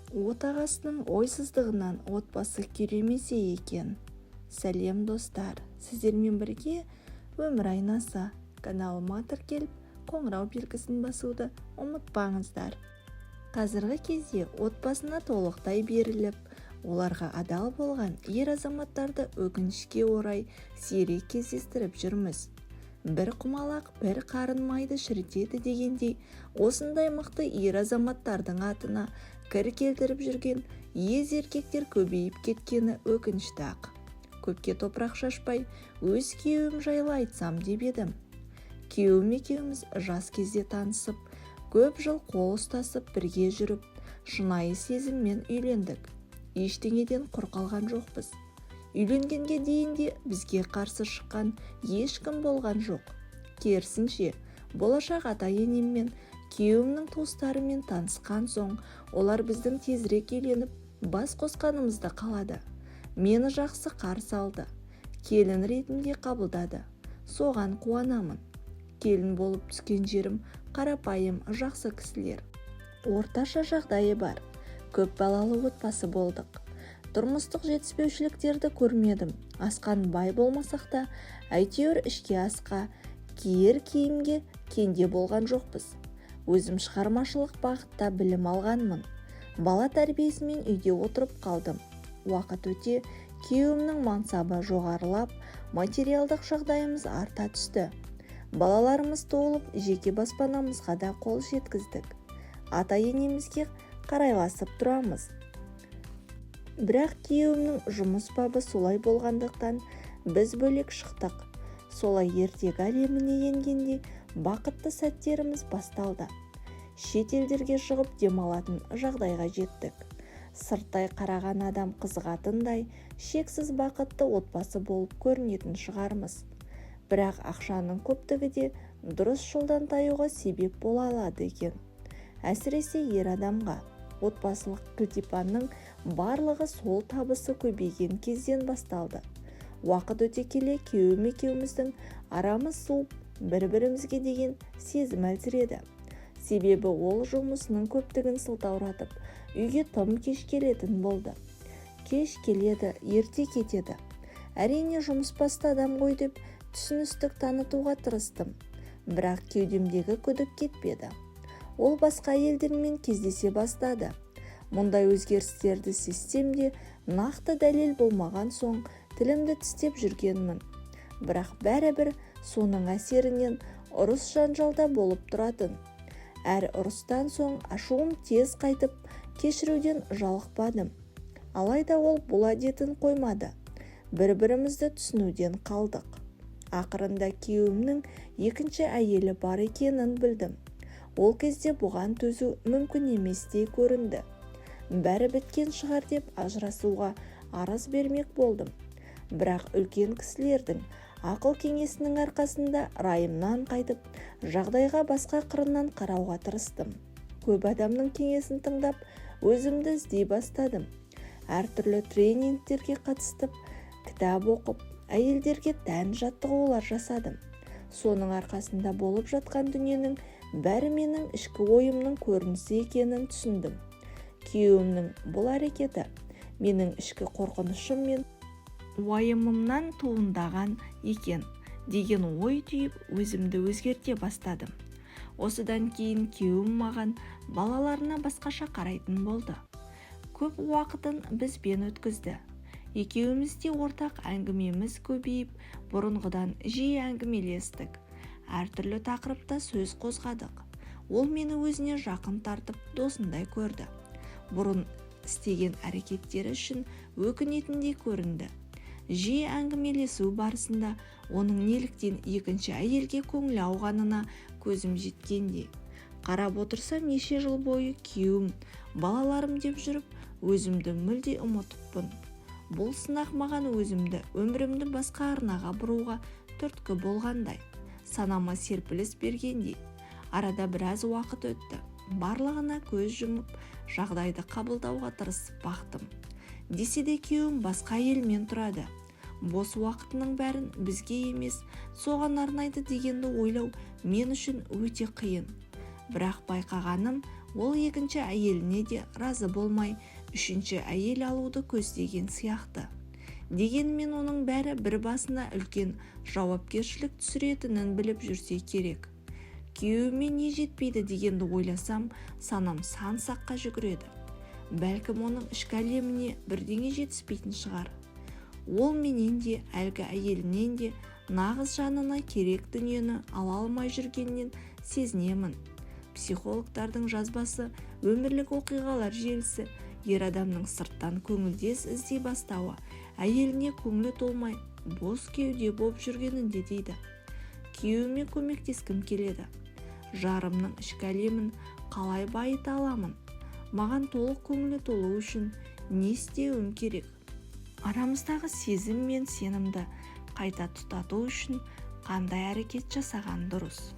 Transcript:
Отағасының ойсыздығынан отбасы күйремесе екен. Сәлем достар, сіздермен бірге өмір айнасы каналыма тіркеліп қоңырау белгісін басуды ұмытпаңыздар. Қазіргі кезде отбасына толықтай беріліп, оларға адал болған ер азаматтарды өкінішке орай сирек кездестіріп жүрміз. Бір құмалақ бір қарын майды шірітеді дегендей, осындай мықты ер азаматтардың атына кір келтіріп жүрген ез еркектер көбейіп кеткені өкінішті-ақ. Көпке топырақ шашпай, өз күйеуім жайлы айтсам деп едім. Күйеуім екеуміз жас кезде танысып, көп жыл қол ұстасып бірге жүріп, шынайы сезіммен үйлендік. Ештеңеден құр қалған жоқпыз. Үйленгенге дейін де бізге қарсы шыққан ешкім болған жоқ. Керісінше, болашақ ата-енем мен күйеуімнің туыстарымен танысқан соң, олар біздің тезірек үйленіп, бас қосқанымызды қалады. Мені жақсы қарсы алды. Келін ретінде қабылдады. Соған қуанамын. Келін болып түскен жерім қарапайым жақсы кісілер. Орташа жағдайы бар. Көп балалы отбасы болдық. Тұрмыстық жетіспеушіліктерді көрмедім. Асқан бай болмасақ та, әйтеуір ішке асқа, киер киімге кенде болған жоқпыз. Өзім шығармашылық бағытта білім алғанмын. Бала тәрбиесімен үйде отырып қалдым. Уақыт өте, күйеуімнің мансабы жоғарылап, материалдық жағдайымыз арта түсті. Балаларымыз толып, жеке баспанамызға да қол жеткіздік. Ата-енемізге қарайласып тұрамыз. Бірақ күйеуімнің жұмыс бабы солай болғандықтан біз бөлек шықтық. Солай ертегі әлеміне енгенде бақытты сәттеріміз басталды. Шет елдерге шығып демалатын жағдайға жеттік. Сырттай қараған адам қызығатындай шексіз бақытты отбасы болып көрінетін шығармыз. Бірақ ақшаның көптігі де дұрыс жолдан таюға себеп бола алады екен. Әсіресе ер адамға. Отбасылық кілтипанның барлығы сол табысы көбейген кезден басталды. Уақыт өте келе күйеуім екеуміздің арамыз суып, бір-бірімізге деген сезім әлсіреді. Себебі ол жұмысының көптігін сылтауратып, үйге тым кеш келетін болды. Кеш келеді, ерте кетеді. Әрине жұмыс басты адам ғой деп түсіністік танытуға тырыстым. Бірақ кеудемдегі күдік кетпеді. Ол басқа елдермен кездесе бастады. Мұндай өзгерістерді сезсем де нақты дәлел болмаған соң тілімді тістеп жүргенмін. Бірақ бәрібір соның әсерінен ұрыс жанжалда болып тұратын. Әр ұрыстан соң ашуым тез қайтып, кешіруден жалықпадым. Алайда ол бұл әдетін қоймады. Бір-бірімізді түсінуден қалдық. Ақырында күйеуімнің екінші әйелі бар екенін білдім. Ол кезде бұған төзу мүмкін еместей көрінді. Бәрі біткен шығар деп ажырасуға арыз бермек болдым. Бірақ үлкен кісілердің ақыл кеңесінің арқасында райымнан қайтып, жағдайға басқа қырынан қарауға тырыстым. Көп адамның кеңесін тыңдап, өзімді іздей бастадым. Әртүрлі тренингтерге қатыстып, кітап оқып, әйелдерге тән жаттығулар жасадым. Соның арқасында болып жатқан дүниенің бәрі менің ішкі ойымның көрінісі екенін түсіндім. Күйеуімнің бұл әрекеті менің ішкі қорқынышым мен уайымымнан туындаған екен деген ой түйіп өзімді өзгерте бастадым. Осыдан кейін күйеуім маған балаларына басқаша қарайтын болды. Көп уақытын бізбен өткізді. Екеумізде ортақ әңгімеміз көбейіп, бұрынғыдан жиі әңгімелестік. Әртүрлі тақырыпта сөз қозғадық. Ол мені өзіне жақын тартып, досындай көрді. Бұрын істеген әрекеттері үшін өкінетіндей көрінді. Жиі әңгімелесу барысында оның неліктен екінші әйелге көңіл ауғанына көзім жеткендей. Қарап отырсам неше жыл бойы күйеуім, балаларым деп жүріп, өзімді мүлде ұмытыппын. Бұл сынақ маған өзімді, өмірімді басқа арнаға бұруға түрткі болғандай, санама серпіліс бергендей. Арада біраз уақыт өтті. Барлығына көз жұмып, жағдайды қабылдауға тырысып бақтым. Десе де күйеуім басқа елмен тұрады. Бос уақытының бәрін бізге емес, соған арнайды дегенді ойлау мен үшін өте қиын. Бірақ байқағаным, ол екінші әйеліне де разы болмай үшінші әйел алуды көздеген сияқты. Дегенмен оның бәрі бір басына үлкен жауапкершілік түсіретінін біліп жүрсе керек. Күйеуіме не жетпейді дегенді ойласам, санам сан саққа жүгіреді. Бәлкім оның ішкі әлеміне бірдеңе жетіспейтін шығар. Ол менен де, әлгі әйелінен де нағыз жанына керек дүниені ала алмай жүргеннен сезінемін. Психологтардың жазбасы өмірлік оқиғалар желісі, ер адамның сырттан көңілдес іздей бастауы, әйеліне көңілі толмай бос кеуде болып жүргенінде дейді. Күйеуіме көмектескім келеді. Жарымның ішкі әлемін қалай байыта аламын? Маған толық көңілі толу үшін не істеуім керек? Арамыздағы сезім мен сенімді қайта тұтату үшін қандай әрекет жасаған дұрыс?